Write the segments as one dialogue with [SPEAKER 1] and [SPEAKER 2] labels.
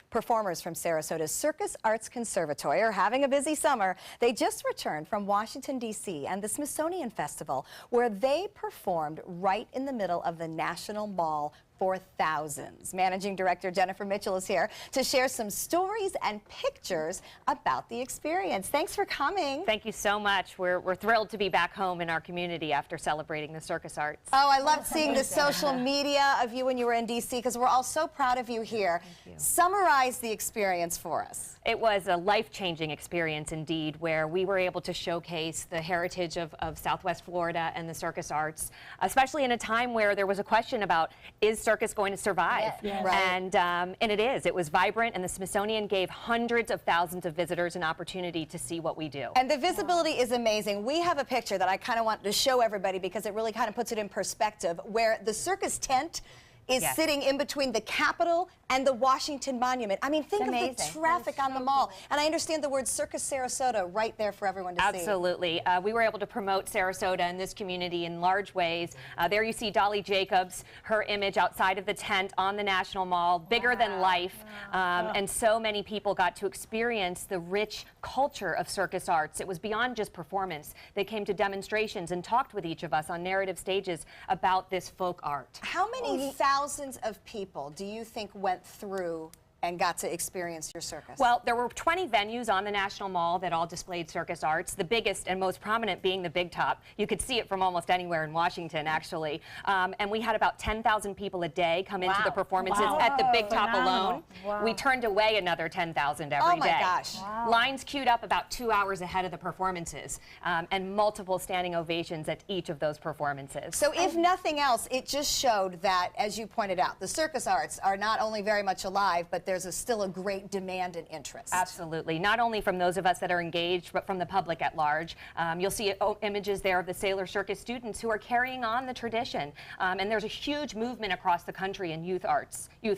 [SPEAKER 1] Performers from Sarasota's Circus Arts Conservatory are having a busy summer. They just returned from Washington, D.C. and the Smithsonian Festival, where they performed right in the middle of the National Mall for thousands. Managing Director Jennifer Mitchell is here to share some stories and pictures about the experience. Thanks for coming.
[SPEAKER 2] Thank you so much. We're thrilled to be back home in our community after celebrating the circus arts.
[SPEAKER 1] Oh, I loved seeing the social media of you when you were in D.C. because we're all so proud of you here.
[SPEAKER 2] Thank you.
[SPEAKER 1] Summarize the experience for us.
[SPEAKER 2] It was a life-changing experience indeed, where we were able to showcase the heritage of Southwest Florida and the circus arts, especially in a time where there was a question about, is circus going to survive?
[SPEAKER 1] Yeah. Right.
[SPEAKER 2] And it is. It was vibrant, and the Smithsonian gave hundreds of thousands of visitors an opportunity to see what we do.
[SPEAKER 1] And the visibility is amazing. We have a picture that I kind of want to show everybody because it really kind of puts it in perspective, where the circus tent is sitting in between the Capitol and the Washington Monument. I mean, think of the traffic on the mall. And I understand the word Circus Sarasota right there for everyone to see.
[SPEAKER 2] Absolutely. We were able to promote Sarasota in this community in large ways. There you see Dolly Jacobs, her image outside of the tent on the National Mall, bigger than life. And so many people got to experience the rich culture of circus arts. It was beyond just performance. They came to demonstrations and talked with each of us on narrative stages about this folk art.
[SPEAKER 1] How many thousands of people do you think went through and got to experience your circus?
[SPEAKER 2] Well, there were 20 venues on the National Mall that all displayed circus arts, the biggest and most prominent being the Big Top. You could see it from almost anywhere in Washington, actually. And we had about 10,000 people a day come into the performances at the Big Top alone. We turned away another 10,000 every day.
[SPEAKER 1] Oh my gosh.
[SPEAKER 2] Lines queued up about 2 hours ahead of the performances, and multiple standing ovations at each of those performances.
[SPEAKER 1] So if nothing else, it just showed that, as you pointed out, the circus arts are not only very much alive, but there's still a great demand and interest.
[SPEAKER 2] Absolutely. Not only from those of us that are engaged, but from the public at large. You'll see images there of the Sailor Circus students who are carrying on the tradition. And there's a huge movement across the country in youth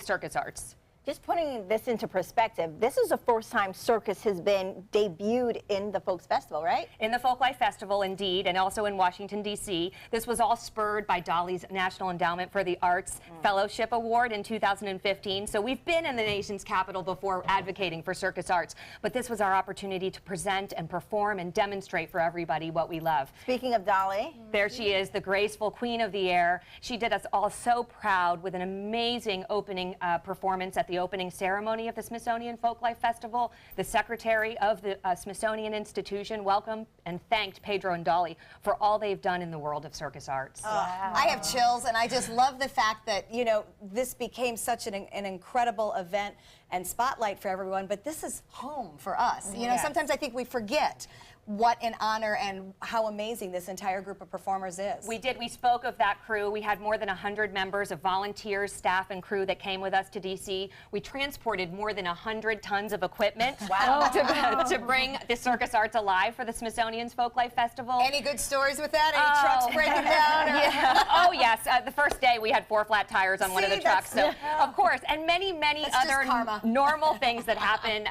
[SPEAKER 2] circus arts.
[SPEAKER 3] Just putting this into perspective, this is the first time circus has been debuted in the Folks Festival, right?
[SPEAKER 2] In the Folklife Festival, indeed, and also in Washington, D.C. This was all spurred by Dolly's National Endowment for the Arts Fellowship Award in 2015. So we've been in the nation's capital before advocating for circus arts, but this was our opportunity to present and perform and demonstrate for everybody what we love.
[SPEAKER 3] Speaking of Dolly.
[SPEAKER 2] There she is, the graceful queen of the air. She did us all so proud with an amazing opening performance at the opening ceremony of the Smithsonian Folklife Festival. The secretary of the Smithsonian Institution welcomed and thanked Pedro and Dolly for all they've done in the world of circus arts.
[SPEAKER 1] I have chills, and I just love the fact that, you know, this became such an incredible event and spotlight for everyone, but this is home for us. You know, sometimes I think we forget what an honor and how amazing this entire group of performers is.
[SPEAKER 2] We did. We spoke of that crew. We had more than 100 members of volunteers, staff, and crew that came with us to D.C. We transported more than 100 tons of equipment to bring the circus arts alive for the Smithsonian's Folklife Festival.
[SPEAKER 1] Any good stories with that? Any trucks breaking down? Or?
[SPEAKER 2] Oh, yes. The first day we had 4 flat tires on one of the trucks. So, of course, and many other normal things that happen.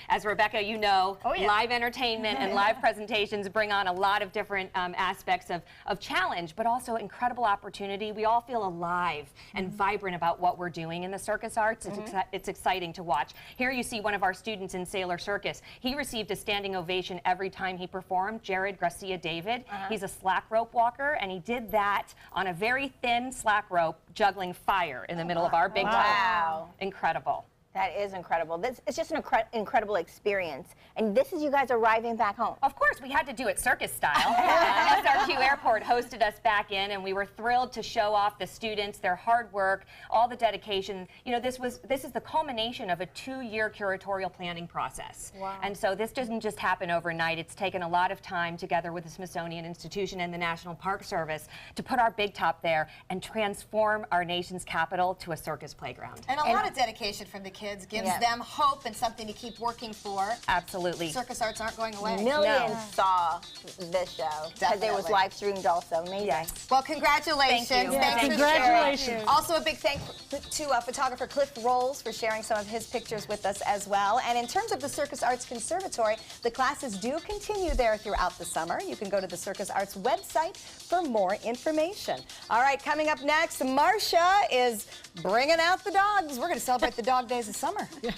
[SPEAKER 2] As Rebecca, you know, live entertainment and live presentations bring on a lot of different aspects of challenge, but also incredible opportunity. We all feel alive and vibrant about what we're doing in the circus arts. It's exciting to watch. Here you see one of our students in Sailor Circus. He received a standing ovation every time he performed, Jared Garcia David. He's a slack rope walker, and he did that on a very thin slack rope, juggling fire in the middle of our Big Top.
[SPEAKER 3] Wow.
[SPEAKER 2] Incredible.
[SPEAKER 3] That is incredible. It's just an incredible experience. And this is you guys arriving back home.
[SPEAKER 2] Of course, we had to do it circus style. SRQ Airport hosted us back in, and we were thrilled to show off the students, their hard work, all the dedication. You know, this is the culmination of a 2-year curatorial planning process. Wow. And so this doesn't just happen overnight. It's taken a lot of time together with the Smithsonian Institution and the National Park Service to put our Big Top there and transform our nation's capital to a circus playground.
[SPEAKER 1] And a lot of dedication from the kids gives them hope and something to keep working for.
[SPEAKER 2] Absolutely.
[SPEAKER 1] Circus arts aren't going away.
[SPEAKER 3] Millions saw this show because it was live streamed also. Amazing.
[SPEAKER 1] Yes. Well, congratulations.
[SPEAKER 2] Thank you.
[SPEAKER 1] Thanks
[SPEAKER 4] Congratulations.
[SPEAKER 1] for sharing. Also a big thank to photographer Cliff Rolls for sharing some of his pictures with us as well. And in terms of the Circus Arts Conservatory, the classes do continue there throughout the summer. You can go to the Circus Arts website for more information. All right, coming up next, Marcia is bringing out the dogs. We're going to celebrate the dog days of summer.
[SPEAKER 4] Yeah.